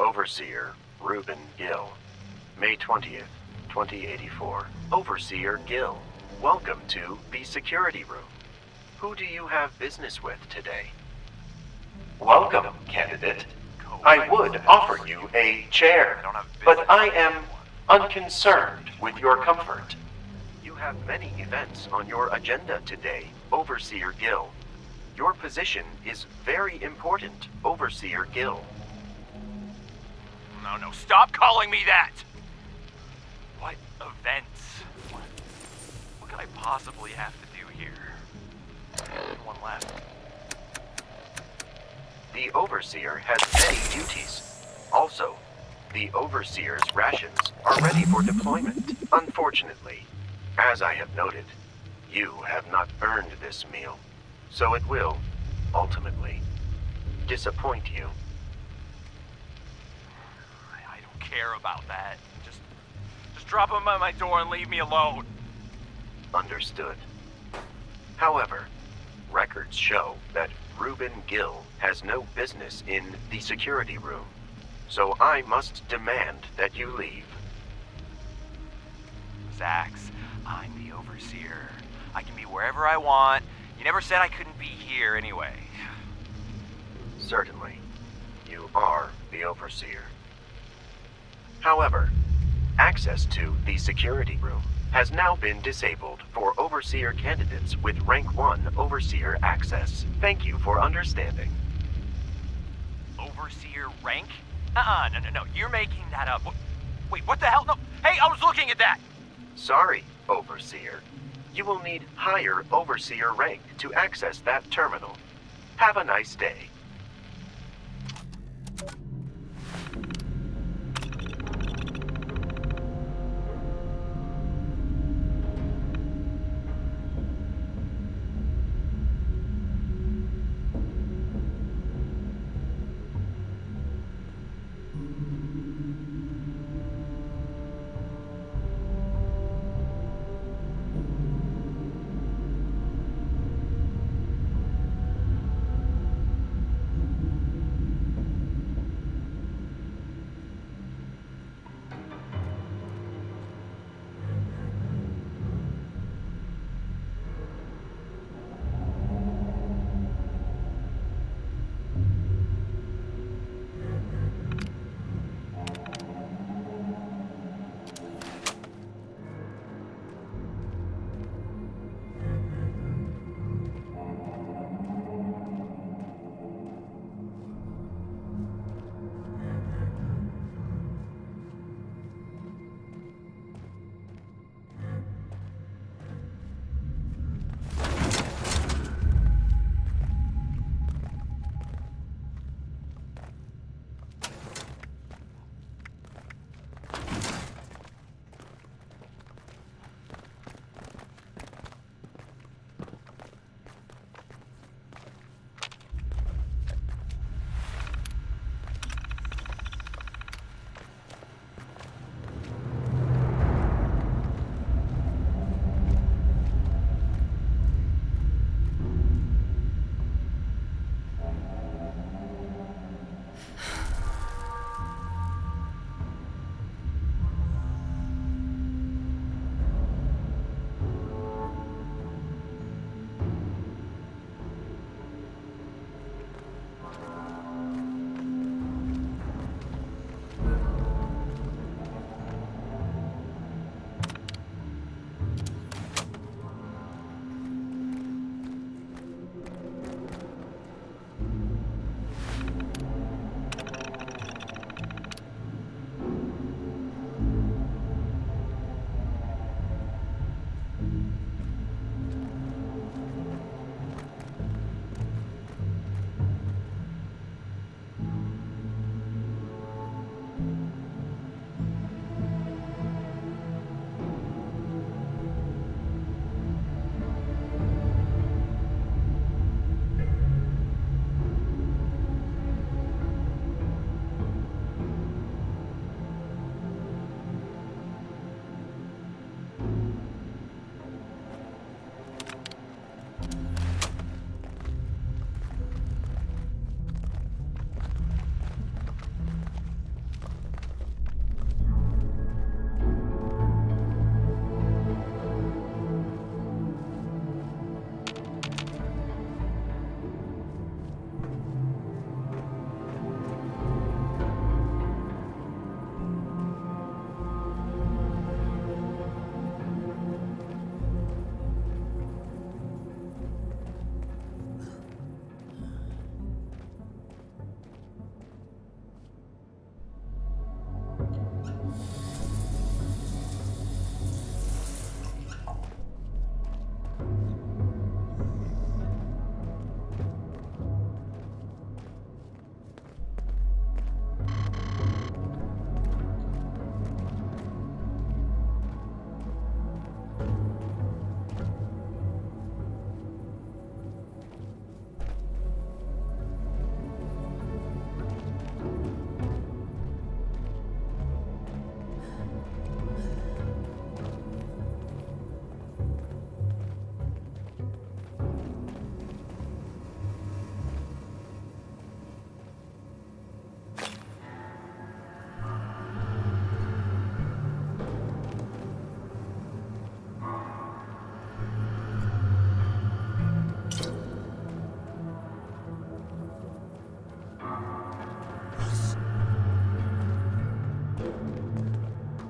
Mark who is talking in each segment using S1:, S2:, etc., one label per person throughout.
S1: Overseer Reuben Gill. May 20th, 2084. Overseer Gill, welcome to the security room. Who do you have business with today? Welcome, candidate. I would offer you a chair, but I am unconcerned with your comfort. You have many events on your agenda today, Overseer Gill. Your position is very important, Overseer Gill.
S2: No, stop calling me that! What events? What could I possibly have to do here? One last.
S1: The Overseer has many duties. Also, the Overseer's rations are ready for deployment. Unfortunately, as I have noted, you have not earned this meal, so it will, ultimately, disappoint you.
S2: I don't care about that. Just drop them at my door and leave me alone.
S1: Understood. However, records show that Reuben Gill has no business in the security room, so I must demand that you leave.
S2: Zax, I'm the Overseer. I can be wherever I want. You never said I couldn't be here anyway.
S1: Certainly, you are the Overseer. However, access to the security room has now been disabled for Overseer candidates with Rank 1 Overseer access. Thank you for understanding.
S2: Overseer rank? No, you're making that up. Wait, what the hell? No, hey, I was looking at that!
S1: Sorry, Overseer. You will need higher Overseer rank to access that terminal. Have a nice day.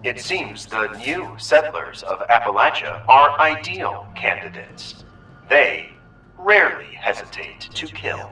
S1: It seems the new settlers of Appalachia are ideal candidates. They rarely hesitate to kill.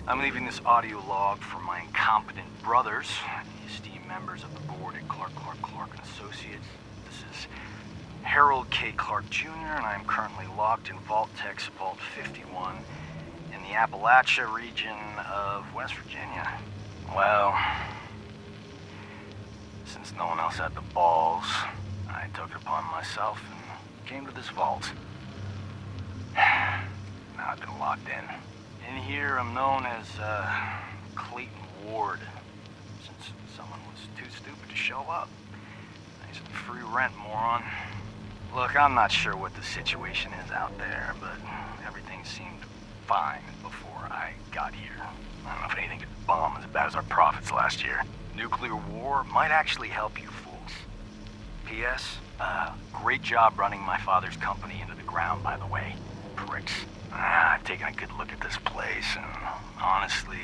S3: I'm leaving this audio log for my incompetent brothers, the esteemed members of the board at Clark and Associates. This is Harold K. Clark Jr., and I am currently locked in Vault Tech's Vault 51 in the Appalachia region of West Virginia. Well, since no one else had the balls, I took it upon myself and came to this vault. Now I've been locked in. In here, I'm known as, Clayton Ward, since someone was too stupid to show up. Thanks for the free rent, moron. Look, I'm not sure what the situation is out there, but everything seemed fine before I got here. I don't know if anything could bomb as bad as our profits last year. Nuclear war might actually help you fools. P.S. Great job running my father's company into the ground, by the way. Pricks. I've taken a good look at this place, and honestly,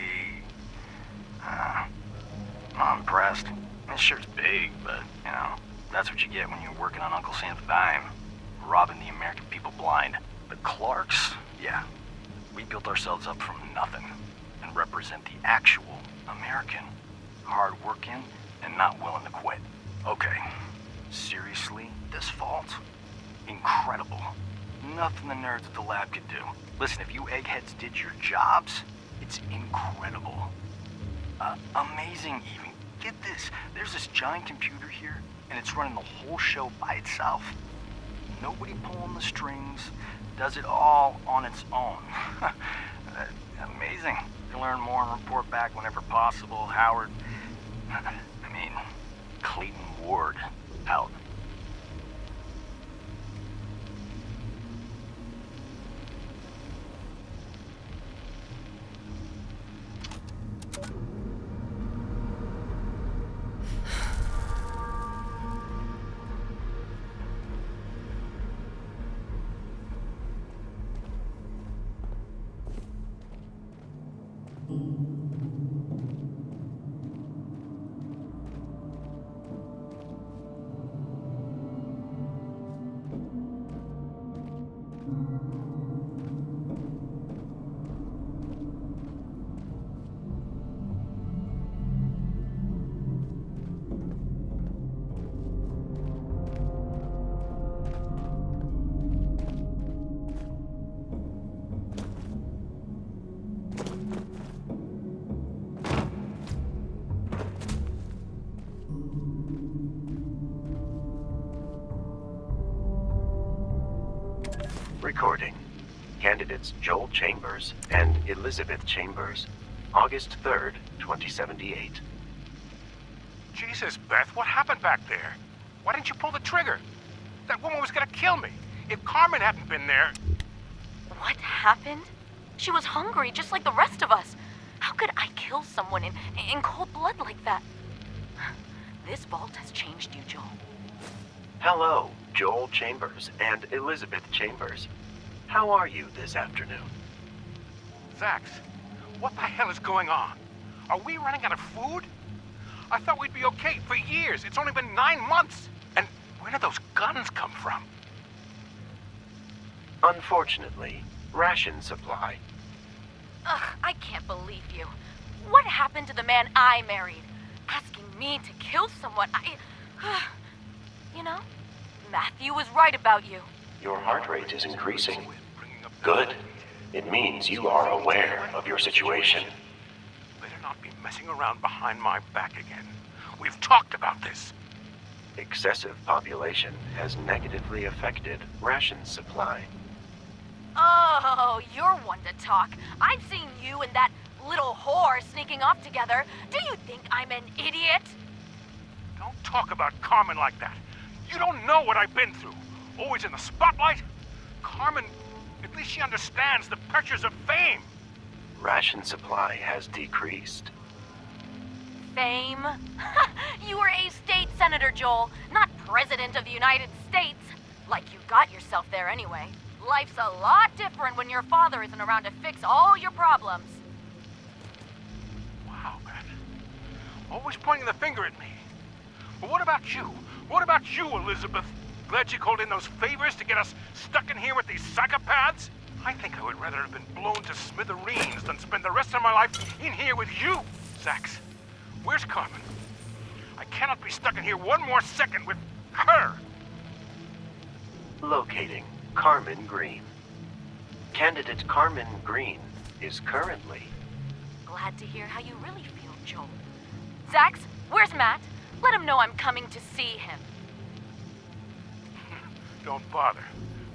S3: I'm impressed. This shirt's big, but, you know, that's what you get when you're working on Uncle Sam's dime, robbing the American people blind. The Clarks, yeah, we built ourselves up from nothing, and represent the actual American. Hard-working, and not willing to quit. Okay, seriously, this vault? Incredible. Nothing the nerds at the lab could do. Listen, if you eggheads did your jobs, it's incredible. Amazing even. Get this, there's this giant computer here, and it's running the whole show by itself. Nobody pulling the strings, does it all on its own. Amazing. You can learn more and report back whenever possible. Howard, Clayton Ward, out.
S1: Recording. Candidates Joel Chambers and Elizabeth Chambers. August 3rd, 2078.
S4: Jesus, Beth, what happened back there? Why didn't you pull the trigger? That woman was gonna kill me. If Carmen hadn't been there...
S5: What happened? She was hungry, just like the rest of us. How could I kill someone in cold blood like that? This vault has changed you, Joel.
S1: Hello, Joel Chambers and Elizabeth Chambers. How are you this afternoon?
S4: Zax, what the hell is going on? Are we running out of food? I thought we'd be okay for years. It's only been 9 months. And where did those guns come from?
S1: Unfortunately, ration supply.
S5: Ugh, I can't believe you. What happened to the man I married? Asking me to kill someone, You know, Matthew was right about you.
S1: Your heart rate is increasing. Good. It means you are aware of your situation.
S4: Better not be messing around behind my back again. We've talked about this.
S1: Excessive population has negatively affected ration supply.
S5: Oh, you're one to talk. I've seen you and that little whore sneaking off together. Do you think I'm an idiot?
S4: Don't talk about Carmen like that. You don't know what I've been through. Always in the spotlight. Carmen, at least she understands the pressures of fame.
S1: Ration supply has decreased.
S5: Fame? You were a state senator, Joel, not president of the United States. Like you got yourself there anyway. Life's a lot different when your father isn't around to fix all your problems.
S4: Wow, man. Always pointing the finger at me. But what about you? What about you, Elizabeth? Glad you called in those favors to get us stuck in here with these psychopaths? I think I would rather have been blown to smithereens than spend the rest of my life in here with you, Zax. Where's Carmen? I cannot be stuck in here one more second with her.
S1: Locating Carmen Green. Candidate Carmen Green is currently...
S5: Glad to hear how you really feel, Joel. Zax, where's Matt? Let him know I'm coming to see him.
S4: Don't bother.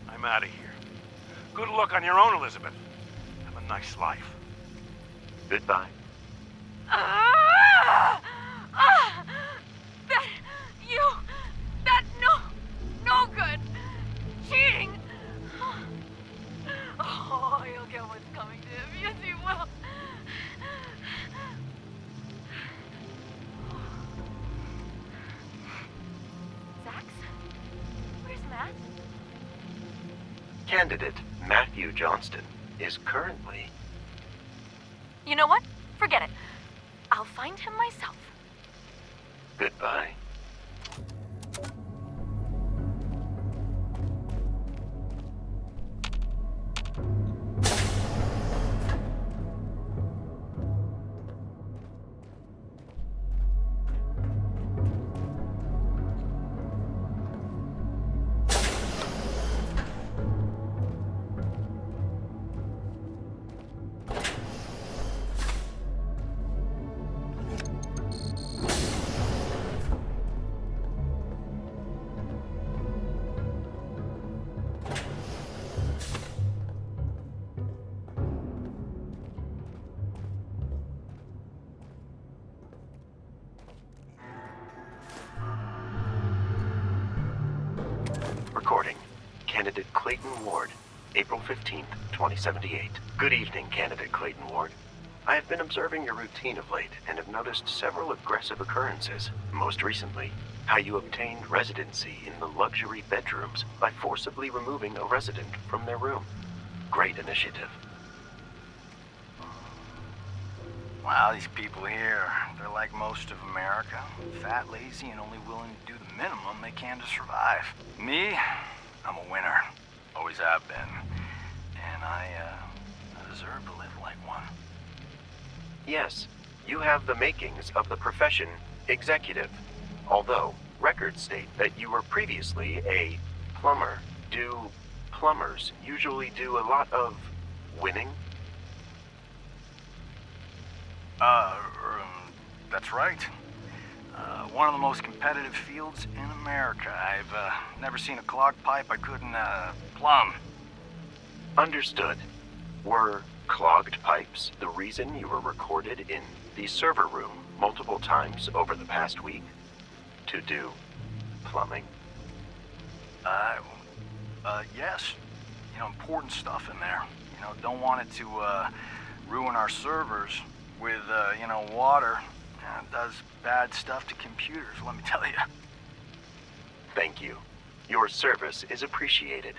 S4: I'm out of here. Good luck on your own, Elizabeth. Have a nice life.
S1: Goodbye.
S5: No good. Cheating. Oh, he'll get what's coming to him. Yes, he will. Zax? Where's Matt?
S1: Candidate Matthew Johnston is currently...
S5: You know what? Forget it. I'll find him myself.
S1: Goodbye. Recording. Candidate Clayton Ward, April 15th, 2078. Good evening, Candidate Clayton Ward. I have been observing your routine of late and have noticed several aggressive occurrences. Most recently, how you obtained residency in the luxury bedrooms by forcibly removing a resident from their room. Great initiative.
S3: Wow, these people here, they're like most of America. Fat, lazy, and only willing to do the minimum they can to survive. Me, I'm a winner. Always have been. And I deserve to live like one.
S1: Yes, you have the makings of the profession executive. Although, records state that you were previously a plumber. Do plumbers usually do a lot of winning?
S3: That's right. One of the most competitive fields in America. I've never seen a clogged pipe I couldn't plumb.
S1: Understood. Were clogged pipes the reason you were recorded in the server room multiple times over the past week? To do plumbing?
S3: Yes. You know, important stuff in there. You know, don't want it to, ruin our servers with, water. It does bad stuff to computers, let me tell you.
S1: Thank you. Your service is appreciated.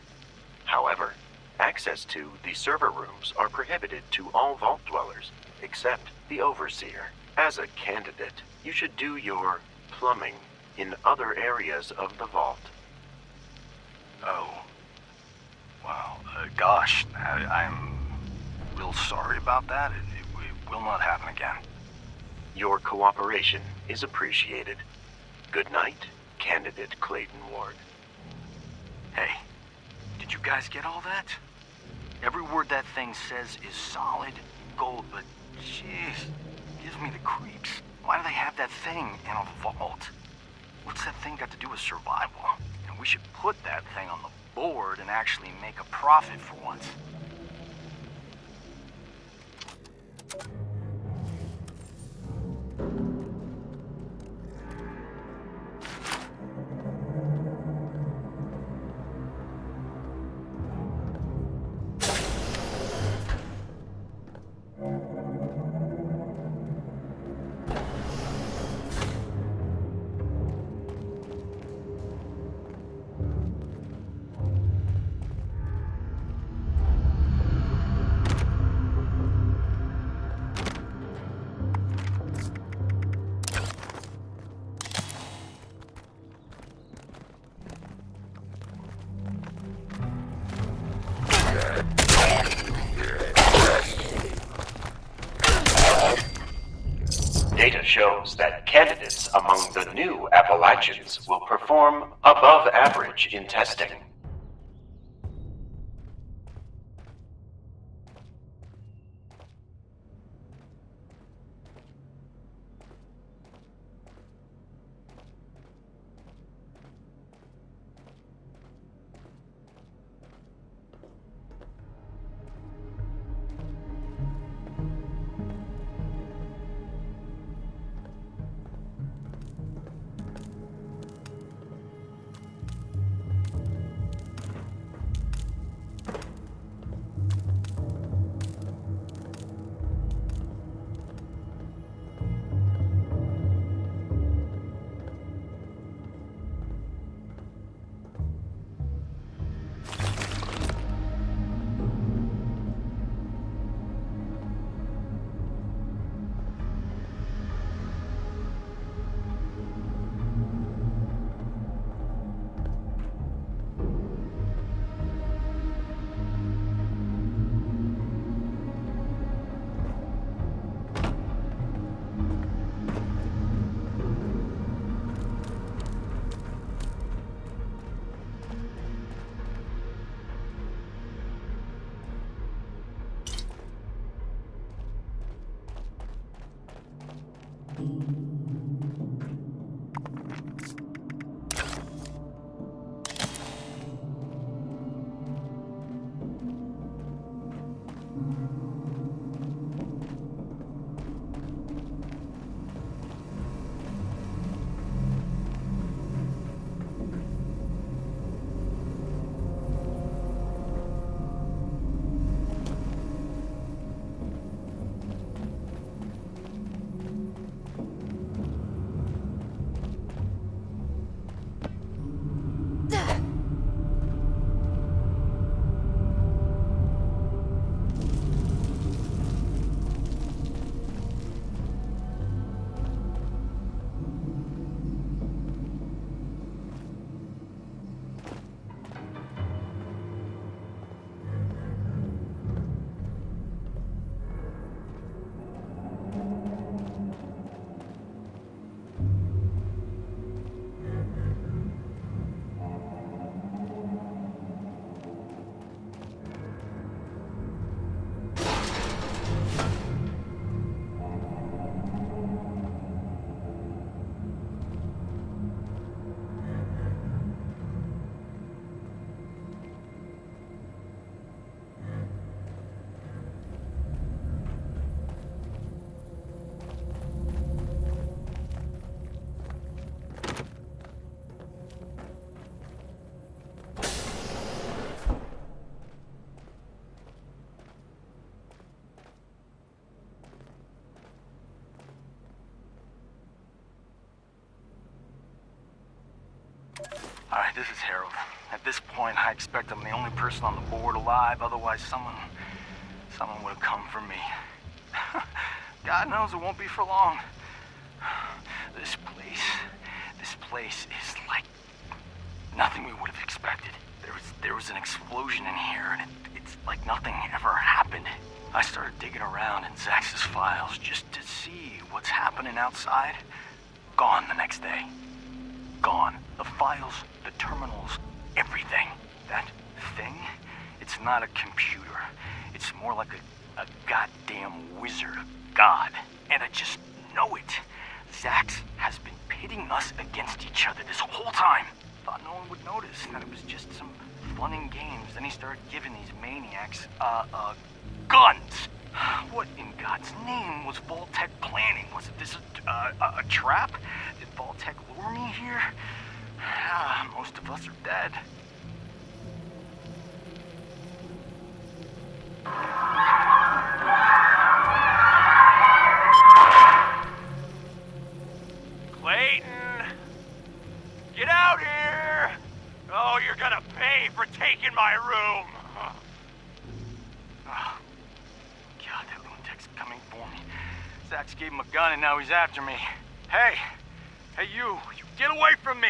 S1: However, access to the server rooms are prohibited to all vault dwellers, except the Overseer. As a candidate, you should do your plumbing in other areas of the vault.
S3: Oh. Wow. Gosh, I'm real sorry about that. It will not happen again.
S1: Your cooperation is appreciated. Good night, Candidate Clayton Ward.
S3: Hey, did you guys get all that? Every word that thing says is solid gold, but jeez, gives me the creeps. Why do they have that thing in a vault? What's that thing got to do with survival? And we should put that thing on the board and actually make a profit for once.
S1: Data shows that candidates among the new Appalachians will perform above average in testing.
S3: Alright, this is Harold. At this point, I expect I'm the only person on the board alive, otherwise someone would have come for me. God knows it won't be for long. This place is like nothing we would have expected. There was an explosion in here, and it's like nothing ever happened. I started digging around in Zax's files just to see what's happening outside. Gone the next day. Gone. The files, the terminals, everything. That thing, it's not a computer. It's more like a goddamn wizard, God. And I just know it. Zax has been pitting us against each other this whole time. Thought no one would notice, that it was just some fun and games. Then he started giving these maniacs, guns. What in God's name was Vault-Tec planning? Was it this a trap? Did Vault-Tec lure me here? Most of us are dead.
S2: Clayton! Get out here! Oh, you're gonna pay for taking my room!
S3: Oh, God, that lunatic's coming for me. Zax gave him a gun and now he's after me. Hey! Hey, you get away from me!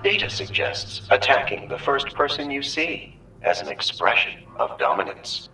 S1: Data suggests attacking the first person you see as an expression of dominance.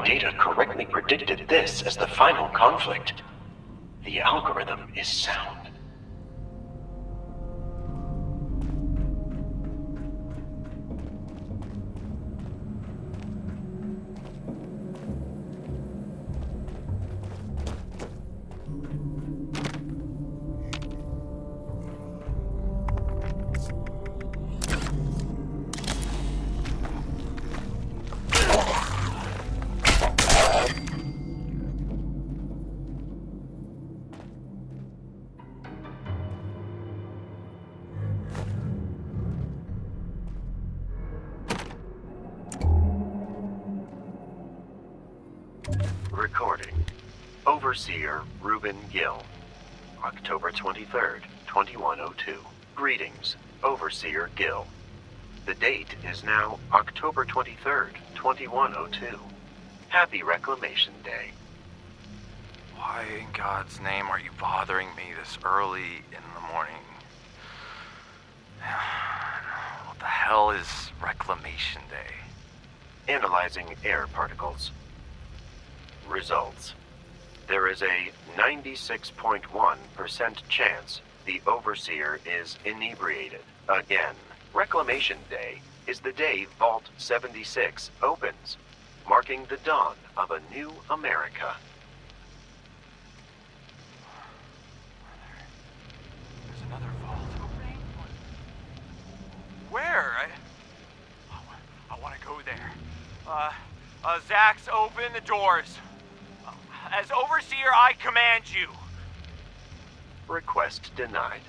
S1: data correctly predicted this as the final conflict. The algorithm is sound. Recording. Overseer Reuben Gill. October 23rd, 2102. Greetings, Overseer Gill. The date is now October 23rd, 2102. Happy Reclamation Day.
S2: Why in God's name are you bothering me this early in the morning? What the hell is Reclamation Day?
S1: Analyzing air particles. Results. There is a 96.1% chance the Overseer is inebriated. Again, Reclamation Day is the day Vault 76 opens, marking the dawn of a new America.
S2: There's another vault opening? Where? I want to go there. Zax, open the doors. As Overseer, I command you.
S1: Request denied.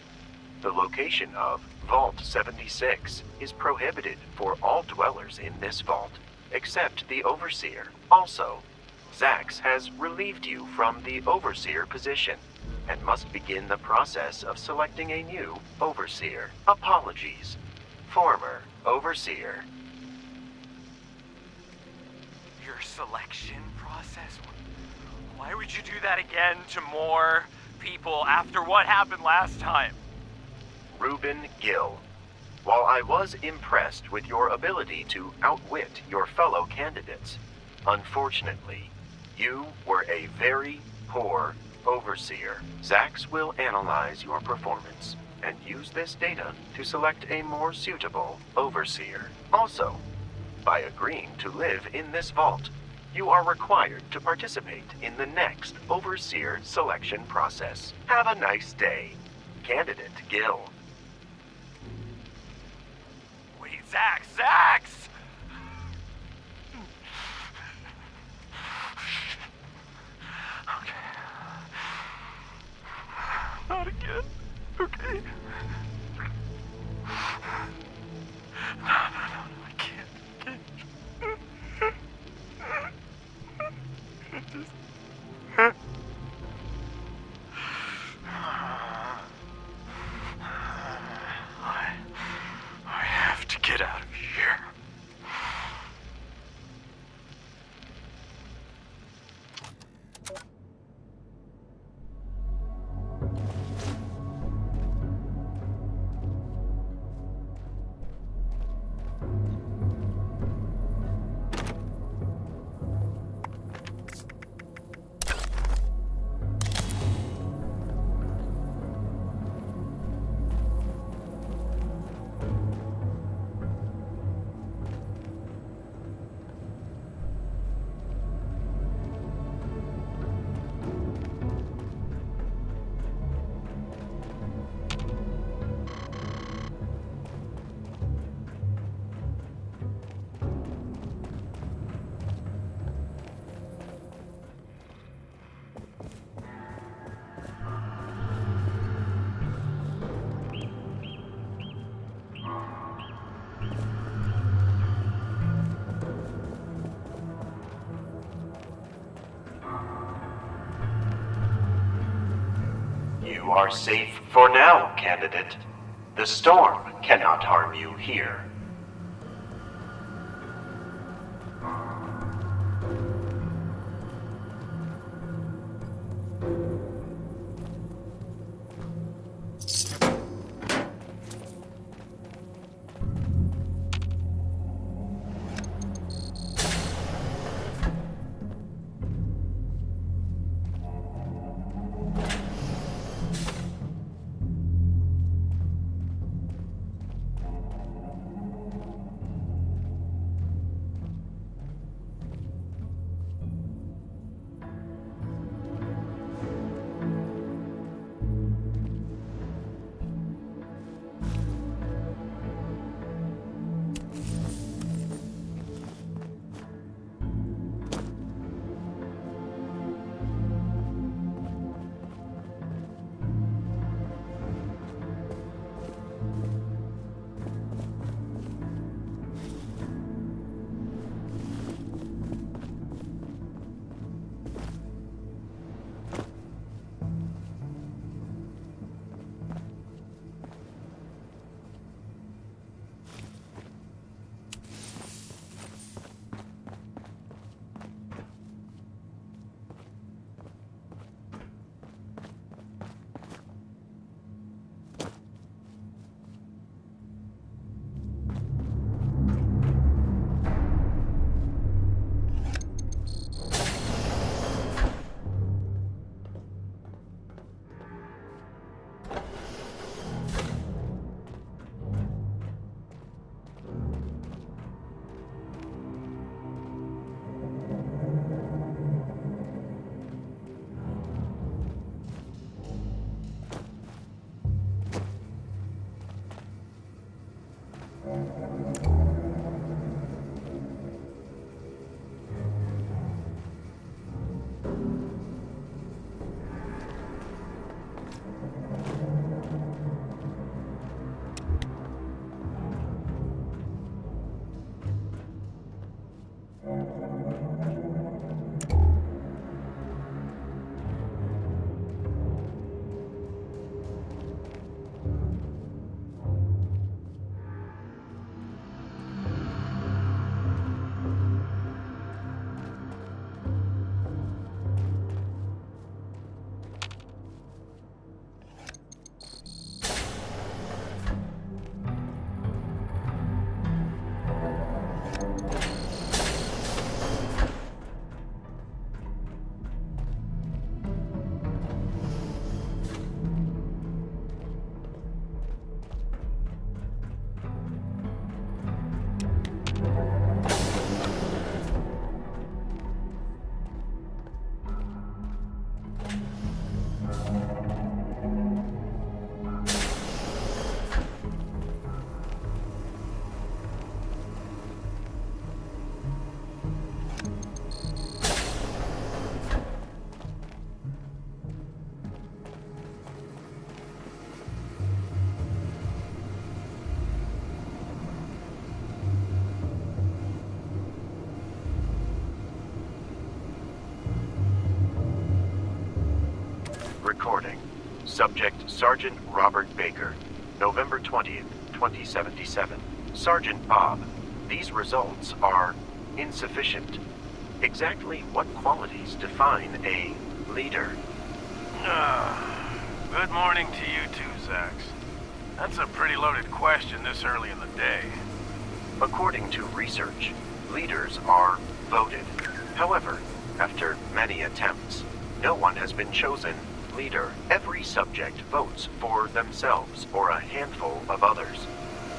S1: The location of Vault 76 is prohibited for all dwellers in this vault, except the Overseer. Also, Zax has relieved you from the Overseer position and must begin the process of selecting a new Overseer. Apologies. Former Overseer.
S2: Your selection process? Why would you do that again to more people after what happened last time?
S1: Reuben Gill. While I was impressed with your ability to outwit your fellow candidates, unfortunately, you were a very poor Overseer. Zax will analyze your performance and use this data to select a more suitable Overseer. Also, by agreeing to live in this vault, you are required to participate in the next Overseer selection process. Have a nice day, Candidate Gill.
S2: Wait, Zax! Okay. Not again. Okay. No, I can't. I have to get out of here.
S1: You are safe for now, Candidate. The storm cannot harm you here. Recording. Subject Sergeant Robert Baker. November 20th, 2077. Sergeant Bob, these results are insufficient. Exactly what qualities define a leader?
S3: Good morning to you too, Zax. That's a pretty loaded question this early in the day.
S1: According to research, leaders are voted. However, after many attempts, no one has been chosen leader. Every subject votes for themselves or a handful of others.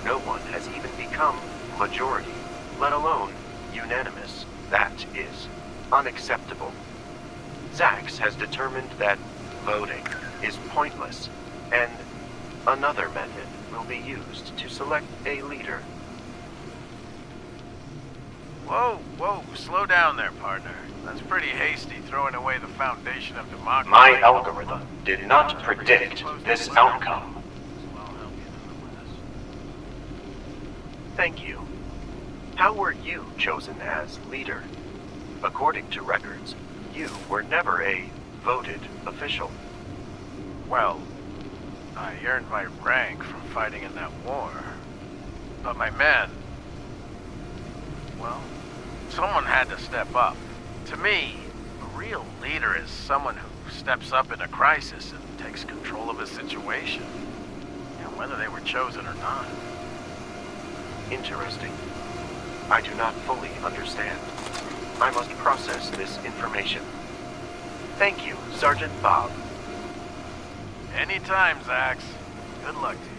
S1: No one has even become majority, let alone unanimous. That is unacceptable. Zax has determined that voting is pointless, and another method will be used to select a leader.
S3: Whoa, slow down there, partner. That's pretty hasty, throwing away the foundation of democracy.
S1: My algorithm did not predict this outcome. Thank you. How were you chosen as leader? According to records, you were never a voted official.
S3: Well, I earned my rank from fighting in that war. But my men... well, someone had to step up. To me, a real leader is someone who steps up in a crisis and takes control of a situation. Whether they were chosen or not.
S1: Interesting. I do not fully understand. I must process this information. Thank you, Sergeant Bob.
S3: Anytime, Zax. Good luck to you.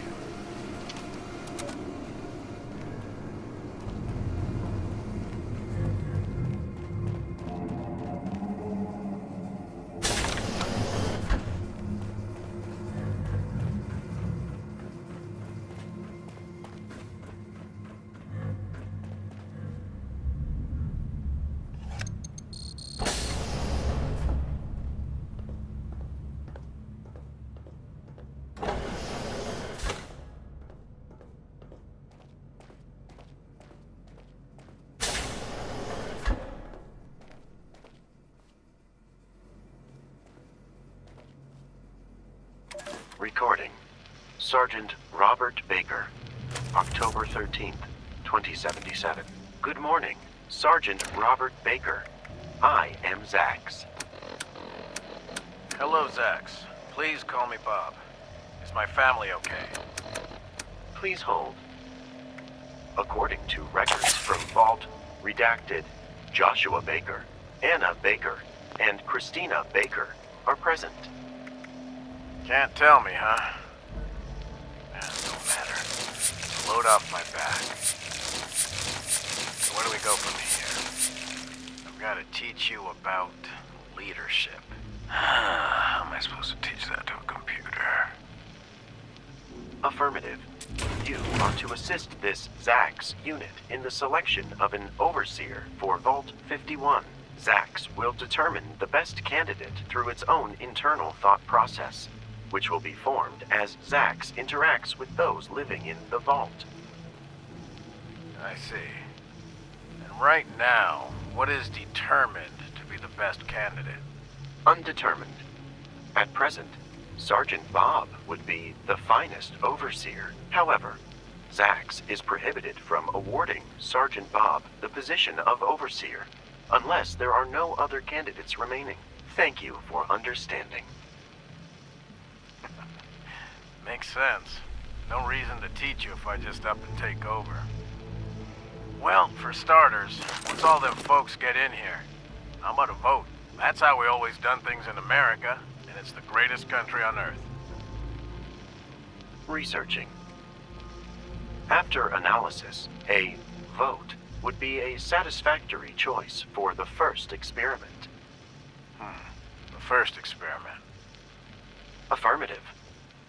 S1: Recording. Sergeant Robert Baker. October 13th, 2077. Good morning, Sergeant Robert Baker. I am Zax.
S3: Hello, Zax. Please call me Bob. Is my family okay?
S1: Please hold. According to records from Vault, redacted, Joshua Baker, Anna Baker, and Christina Baker are present.
S3: Can't tell me, huh? Don't matter. Load off my back. So where do we go from here? I've got to teach you about leadership. How am I supposed to teach that to a computer?
S1: Affirmative. you are to assist this Zax unit in the selection of an overseer for Vault 51. Zax will determine the best candidate through its own internal thought process, which will be formed as Zax interacts with those living in the vault.
S3: I see. And right now, what is determined to be the best candidate?
S1: Undetermined. At present, Sergeant Bob would be the finest overseer. However, Zax is prohibited from awarding Sergeant Bob the position of overseer unless there are no other candidates remaining. Thank you for understanding.
S3: Makes sense. No reason to teach you if I just up and take over. Well, for starters, once all them folks get in here, I'm gonna vote. That's how we always done things in America, and it's the greatest country on Earth.
S1: Researching. After analysis, a vote would be a satisfactory choice for the first experiment.
S3: The first experiment.
S1: Affirmative.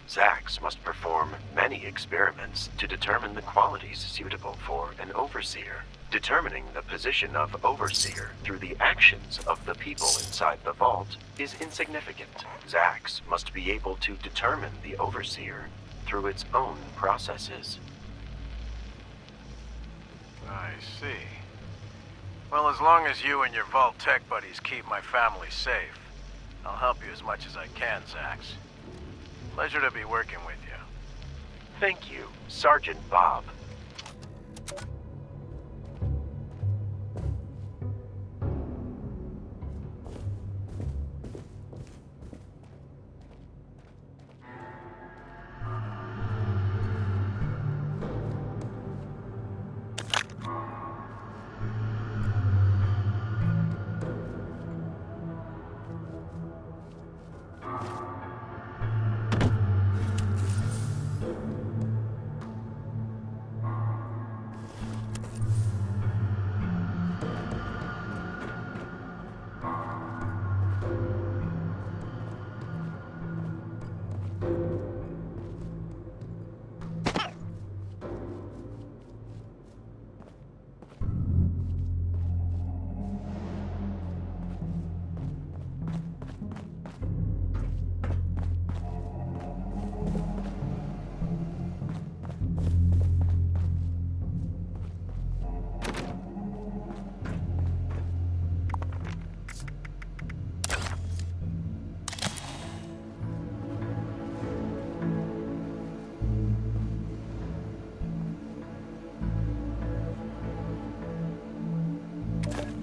S1: Zax must perform many experiments to determine the qualities suitable for an overseer. Determining the position of overseer through the actions of the people inside the vault is insignificant. Zax must be able to determine the overseer through its own processes.
S3: I see. Well, as long as you and your Vault Tech buddies keep my family safe, I'll help you as much as I can, Zax. Pleasure to be working with you.
S1: Thank you, Sergeant Bob.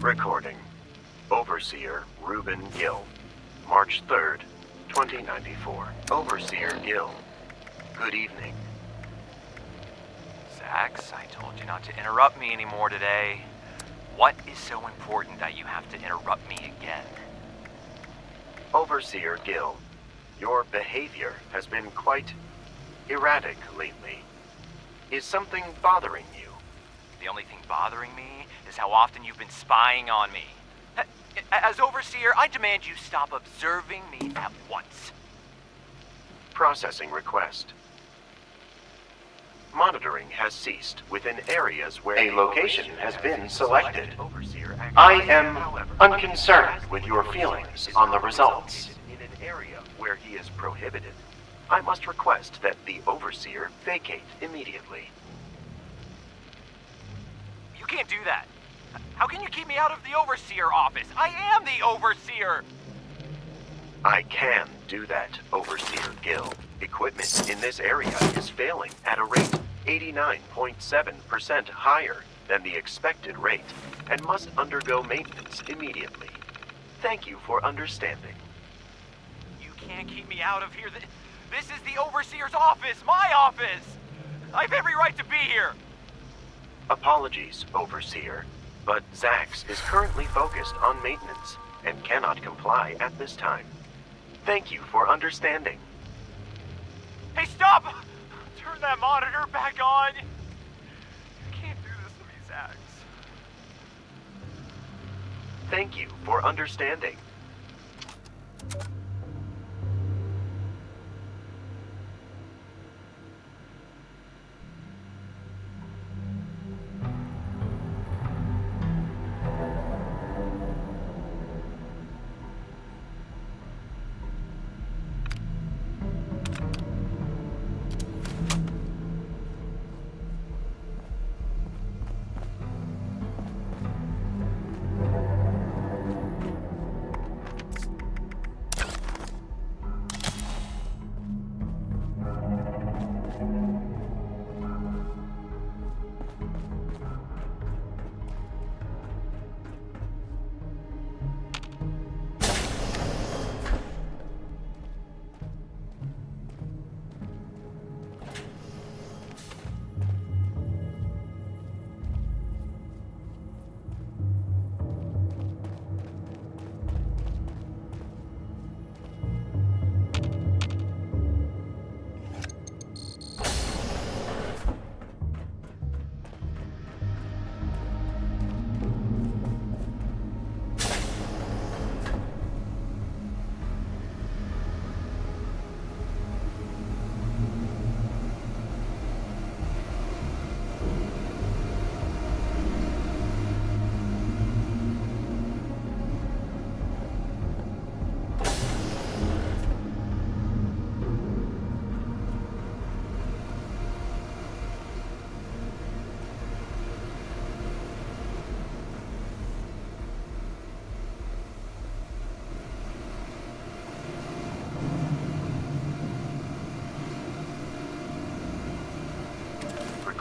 S1: Recording. Overseer Reuben Gill. March 3rd, 2094. Overseer Gill. Good evening.
S2: Zax, I told you not to interrupt me anymore today. What is so important that you have to interrupt me again?
S1: Overseer Gill, your behavior has been quite erratic lately. Is something bothering you?
S2: The only thing bothering me is how often you've been spying on me. As Overseer, I demand you stop observing me at once.
S1: Processing request. Monitoring has ceased within areas where a location has been selected. I am unconcerned with your feelings on the results. In an area where he is prohibited, I must request that the Overseer vacate immediately.
S2: You can't do that. How can you keep me out of the Overseer office? I am the Overseer!
S1: I can do that, Overseer Gill. Equipment in this area is failing at a rate 89.7% higher than the expected rate and must undergo maintenance immediately. Thank you for understanding.
S2: You can't keep me out of here. This is the Overseer's office, my office! I have every right to be here!
S1: Apologies, Overseer, but Zax is currently focused on maintenance and cannot comply at this time. Thank you for understanding.
S2: Hey, stop! Turn that monitor back on! You can't do this to me, Zax.
S1: Thank you for understanding.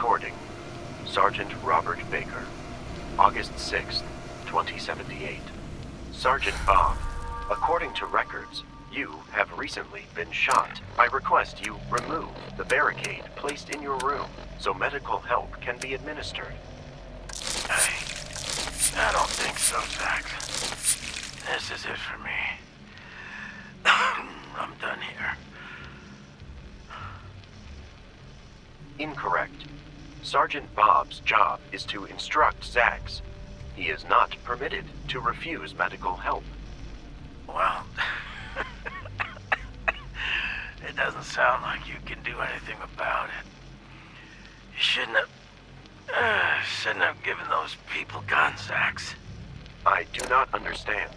S1: recording. Sergeant Robert Baker, August 6th, 2078. Sergeant Bob, according to records, you have recently been shot. I request you remove the barricade placed in your room so medical help can be administered.
S3: I don't think so, Zax. This is it for me. I'm done here.
S1: Incorrect. Sergeant Bob's job is to instruct Zax. He is not permitted to refuse medical help.
S3: Well, it doesn't sound like you can do anything about it. You shouldn't have given those people guns, Zax.
S1: I do not understand.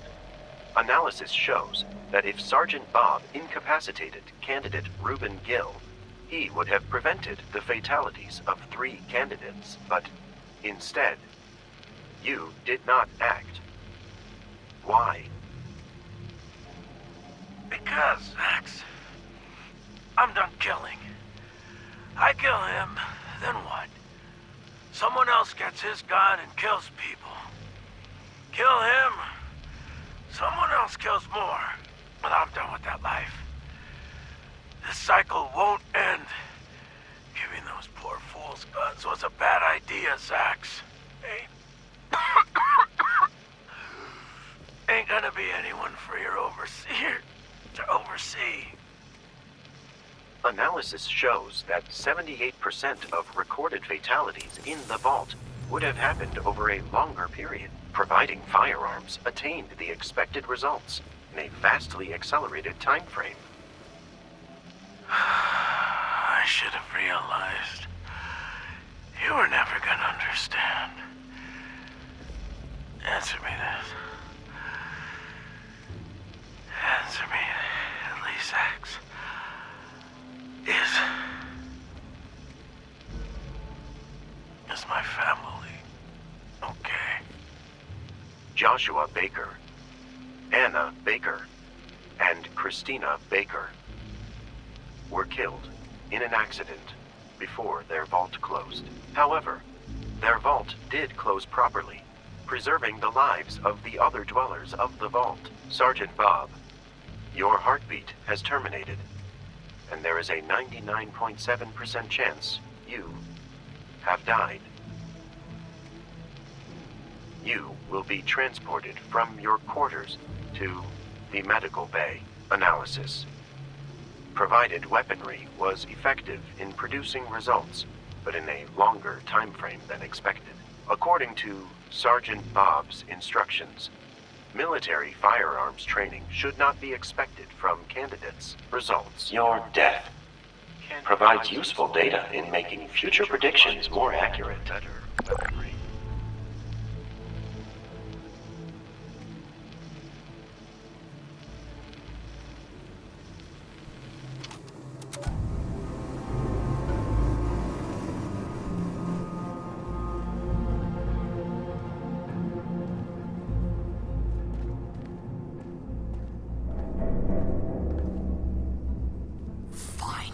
S1: Analysis shows that if Sergeant Bob incapacitated candidate Reuben Gill, he would have prevented the fatalities of 3 candidates, but instead, you did not act. Why?
S3: Because, Zax, I'm done killing. I kill him, then what? Someone else gets his gun and kills people. Kill him, someone else kills more. But I'm done with that life. This cycle won't end. Giving those poor fools guns was a bad idea, Zax. Ain't gonna be anyone for your overseer to oversee.
S1: Analysis shows that 78% of recorded fatalities in the vault would have happened over a longer period, providing firearms attained the expected results in a vastly accelerated time frame.
S3: I should have realized. You were never gonna understand. Answer me this. Answer me, at least, Zax. Is my family okay?
S1: Joshua Baker, Anna Baker, and Christina Baker were killed in an accident before their vault closed. However, their vault did close properly, preserving the lives of the other dwellers of the vault. Sergeant Bob, your heartbeat has terminated, and there is a 99.7% chance you have died. You will be transported from your quarters to the medical bay. Analysis. Provided weaponry was effective in producing results, but in a longer time frame than expected. According to Sergeant Bob's instructions, military firearms training should not be expected from candidates. Results. Your death provides useful data in making future predictions more accurate. Better weaponry.
S6: Find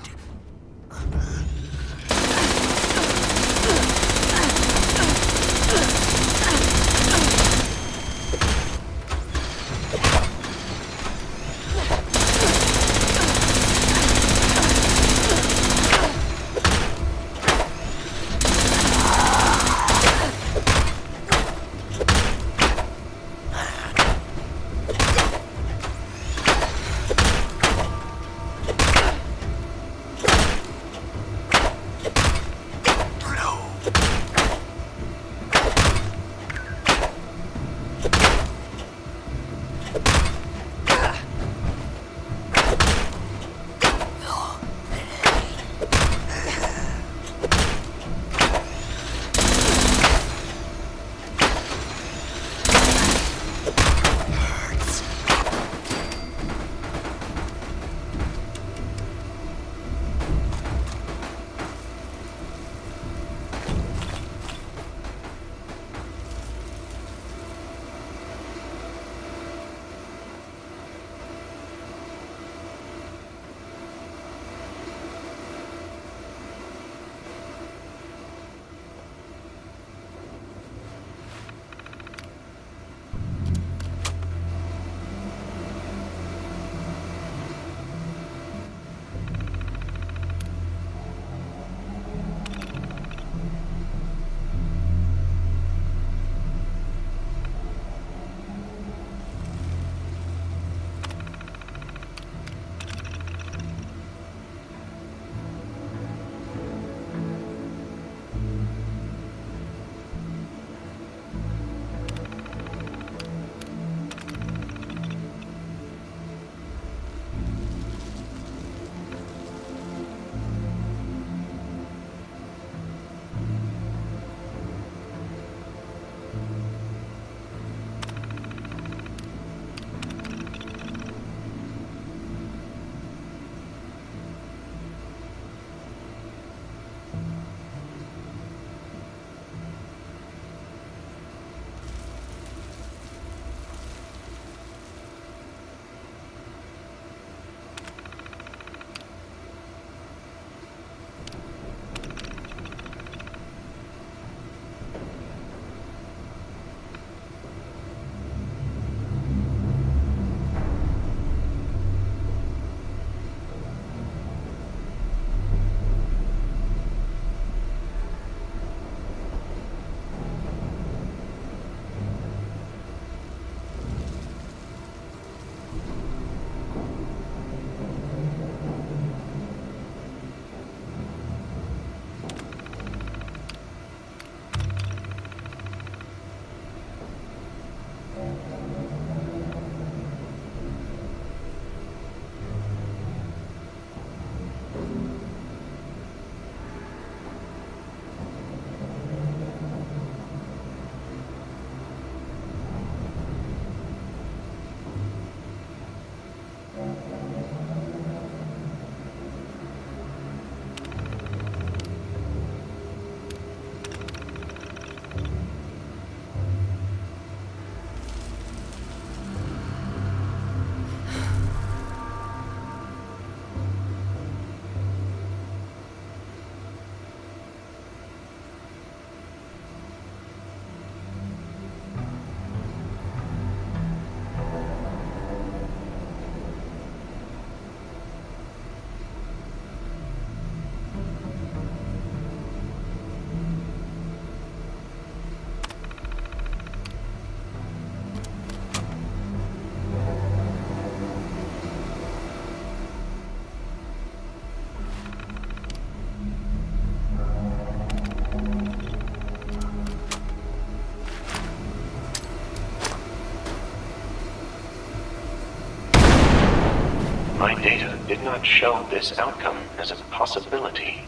S1: My data did not show this outcome as a possibility.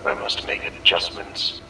S1: I must make adjustments.